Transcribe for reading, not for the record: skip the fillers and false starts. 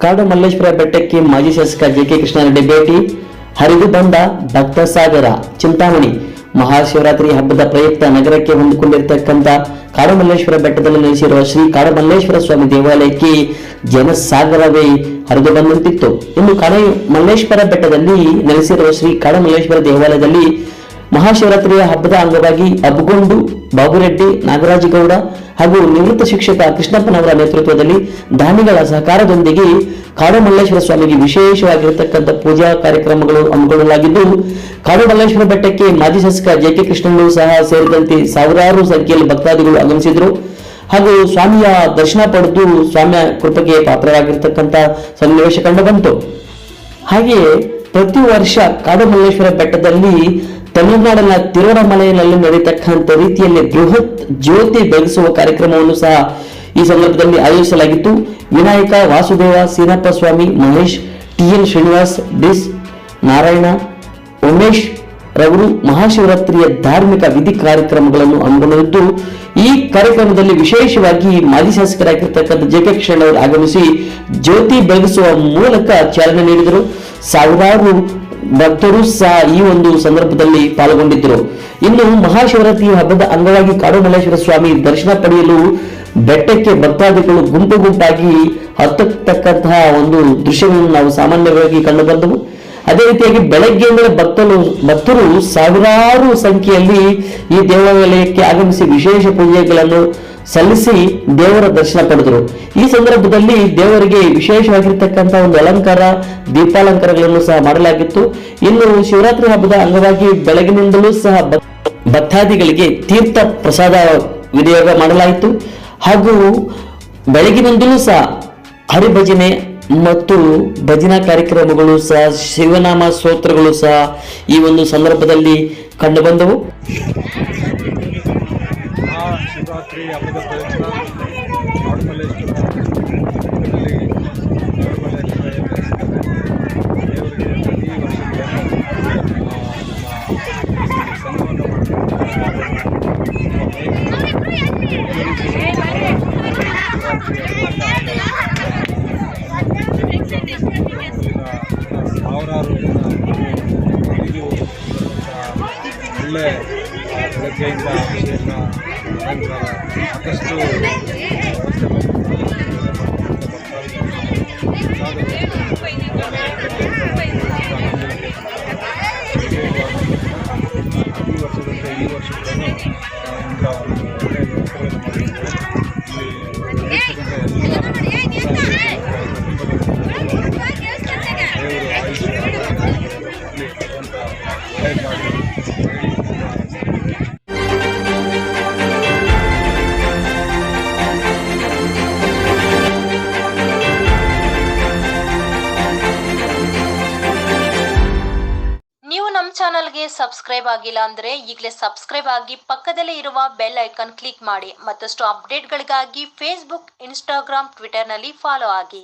ಕಾಡು ಮಲ್ಲೇಶ್ವರ ಬೆಟ್ಟಕ್ಕೆ ಮಾಜಿ ಶಾಸಕ ಜೆ.ಕೆ. ಕೃಷ್ಣಾರೆಡ್ಡಿ ಭೇಟಿ. ಹರಿದು ಬಂದ ಭಕ್ತ ಸಾಗರ. ಚಿಂತಾಮಣಿ ಮಹಾಶಿವರಾತ್ರಿ ಹಬ್ಬದ ಪ್ರಯುಕ್ತ ನಗರಕ್ಕೆ ಹೊಂದಿಕೊಂಡಿರತಕ್ಕಂಥ ಕಾಡುಮಲ್ಲೇಶ್ವರ ಬೆಟ್ಟದಲ್ಲಿ ನೆಲೆಸಿರುವ ಶ್ರೀ ಕಾಡುಮಲ್ಲೇಶ್ವರ ಸ್ವಾಮಿ ದೇವಾಲಯಕ್ಕೆ ಜನಸಾಗರವೇ ಹರಿದು ಬಂದಂತಿತ್ತು. ಇನ್ನು ಕಾಡುಮಲ್ಲೇಶ್ವರ ಬೆಟ್ಟದಲ್ಲಿ ನೆಲೆಸಿರುವ ಶ್ರೀ ಕಾಡುಮಲ್ಲೇಶ್ವರ ದೇವಾಲಯದಲ್ಲಿ ಮಹಾಶಿವರಾತ್ರಿಯ ಹಬ್ಬದ ಅಂಗವಾಗಿ ಅಬ್ಬಗೊಂಡು ಬಾಬುರೆಡ್ಡಿ, ನಾಗರಾಜಗೌಡ ಹಾಗೂ ನಿವೃತ್ತ ಶಿಕ್ಷಕ ಕೃಷ್ಣಪ್ಪನವರ ನೇತೃತ್ವದಲ್ಲಿ ದಾನಿಗಳ ಸಹಕಾರದೊಂದಿಗೆ ಕಾಡುಮಲ್ಲೇಶ್ವರ ಸ್ವಾಮಿಗೆ ವಿಶೇಷವಾಗಿರತಕ್ಕಂಥ ಪೂಜಾ ಕಾರ್ಯಕ್ರಮಗಳು ಹಮ್ಮಿಕೊಳ್ಳಲಾಗಿದ್ದು, ಕಾಡುಮಲ್ಲೇಶ್ವರ ಬೆಟ್ಟಕ್ಕೆ ಮಾಜಿ ಶಾಸಕ ಜೆ.ಕೆ. ಕೃಷ್ಣಣ್ಣರು ಸಹ ಸೇರಿದಂತೆ ಸಾವಿರಾರು ಸಂಖ್ಯೆಯಲ್ಲಿ ಭಕ್ತಾದಿಗಳು ಆಗಮಿಸಿದರು ಹಾಗೂ ಸ್ವಾಮಿಯ ದರ್ಶನ ಪಡೆದು ಸ್ವಾಮಿಯ ಕೃಪೆಗೆ ಪಾತ್ರರಾಗಿರ್ತಕ್ಕಂಥ ಸನ್ನಿವೇಶ ಕಂಡುಬಂತು. ಹಾಗೆಯೇ ಪ್ರತಿ ವರ್ಷ ಕಾಡುಮಲ್ಲೇಶ್ವರ ಬೆಟ್ಟದಲ್ಲಿ ತಮಿಳುನಾಡಿನ ತಿರುವಣ್ಣಾಮಲೈನಲ್ಲಿ ನಡೆಯತಕ್ಕಂಥ ರೀತಿಯಲ್ಲಿ ಬೃಹತ್ ಜ್ಯೋತಿ ಬೆಳಗಿಸುವ ಕಾರ್ಯಕ್ರಮವನ್ನು ಸಹ ಈ ಸಂದರ್ಭದಲ್ಲಿ ಆಯೋಜಿಸಲಾಗಿತ್ತು. ವಿನಾಯಕ, ವಾಸುದೇವ, ಸೀನಪ್ಪ ಸ್ವಾಮಿ, ಮಹೇಶ್, ಟಿ.ಎನ್. ಶ್ರೀನಿವಾಸ್, ಡಿಸ್ ನಾರಾಯಣ, ಉಮೇಶ್ ರವರು ಮಹಾಶಿವರಾತ್ರಿಯ ಧಾರ್ಮಿಕ ವಿಧಿ ಕಾರ್ಯಕ್ರಮಗಳನ್ನು ಹಮ್ಮಿಕೊಂಡಿದ್ದು, ಈ ಕಾರ್ಯಕ್ರಮದಲ್ಲಿ ವಿಶೇಷವಾಗಿ ಮಾಜಿ ಶಾಸಕರಾಗಿರ್ತಕ್ಕಂಥ ಜೆ.ಕೆ. ಕೃಷ್ಣಣ್ಣವರು ಆಗಮಿಸಿ ಜ್ಯೋತಿ ಬೆಳಗಿಸುವ ಮೂಲಕ ಚಾಲನೆ ನೀಡಿದರು. ಸಾವಿರಾರು ಭಕ್ತರು ಸಹ ಈ ಒಂದು ಸಂದರ್ಭದಲ್ಲಿ ಪಾಲ್ಗೊಂಡಿದ್ದರು. ಇನ್ನು ಮಹಾಶಿವರಾತ್ರಿ ಹಬ್ಬದ ಅಂಗವಾಗಿ ಕಾಡುಮಲ್ಲೇಶ್ವರ ಸ್ವಾಮಿ ದರ್ಶನ ಪಡೆಯಲು ಬೆಟ್ಟಕ್ಕೆ ಭಕ್ತಾದಿಗಳು ಗುಂಪು ಗುಂಪಾಗಿ ಹತ್ತತಕ್ಕಂತಹ ಒಂದು ದೃಶ್ಯಗಳನ್ನು ನಾವು ಸಾಮಾನ್ಯವಾಗಿ ಕಂಡು ಬಂದವು. ಅದೇ ರೀತಿಯಾಗಿ ಬೆಳಗ್ಗೆಯಿಂದ ಭಕ್ತರು ಸಾವಿರಾರು ಸಂಖ್ಯೆಯಲ್ಲಿ ಈ ದೇವಾಲಯಕ್ಕೆ ಆಗಮಿಸಿ ವಿಶೇಷ ಪೂಜೆಗಳನ್ನು ಸಲ್ಲಿಸಿ ದೇವರ ದರ್ಶನ ಪಡೆದರು. ಈ ಸಂದರ್ಭದಲ್ಲಿ ದೇವರಿಗೆ ವಿಶೇಷವಾಗಿರ್ತಕ್ಕಂಥ ಒಂದು ಅಲಂಕಾರ, ದೀಪಾಲಂಕಾರಗಳನ್ನು ಸಹ ಮಾಡಲಾಗಿತ್ತು. ಇನ್ನು ಶಿವರಾತ್ರಿ ಹಬ್ಬದ ಅಂಗವಾಗಿ ಬೆಳಗಿನಿಂದಲೂ ಸಹ ಭಕ್ತಾದಿಗಳಿಗೆ ತೀರ್ಥ ಪ್ರಸಾದ ವಿನಿಯೋಗ ಮಾಡಲಾಯಿತು ಹಾಗೂ ಬೆಳಗಿನಿಂದಲೂ ಸಹ ಹರಿಭಜನೆ ಮತ್ತು ಭಜನಾ ಕಾರ್ಯಕ್ರಮಗಳು ಸಹ, ಶಿವನಾಮ ಸ್ತೋತ್ರಗಳು ಸಹ ಈ ಒಂದು ಸಂದರ್ಭದಲ್ಲಿ ಕಂಡುಬಂದವು. ಶಿವರಾತ್ರಿ ಹಬ್ಬದ ಪ್ರಯುಕ್ತ ಕಾಡುಮಲ್ಲೇಶ್ವರ ದೇವರಿಗೆ ಪ್ರತಿ ಸಾವಿರಾರು ಇದು ಒಳ್ಳೆ ಬೆಳಗ್ಗೆಯಿಂದ ಅಭಿಷೇಕ ಅಲಂಕಾರ ಸಾಕಷ್ಟು ಈ ವರ್ಷದಂತೆ ಈ ವರ್ಷ ಇಂಥ ಒಂದು ಒಳ್ಳೆಯ ವ್ಯವಸ್ಥೆಗಳನ್ನು ಚಾನಲ್ಗೆ ಸಬ್ಸ್ಕ್ರೈಬ್ ಆಗಿಲ್ಲ ಅಂದ್ರೆ ಈಗಲೇ ಸಬ್ಸ್ಕ್ರೈಬ್ ಆಗಿ ಪಕ್ಕದಲ್ಲೇ ಇರುವ ಬೆಲ್ ಐಕಾನ್ ಕ್ಲಿಕ್ ಮಾಡಿ. ಮತ್ತಷ್ಟು ಅಪ್ಡೇಟ್ಗಳಿಗಾಗಿ ಫೇಸ್ಬುಕ್, ಇನ್ಸ್ಟಾಗ್ರಾಮ್, ಟ್ವಿಟರ್ನಲ್ಲಿ ಫಾಲೋ ಆಗಿ.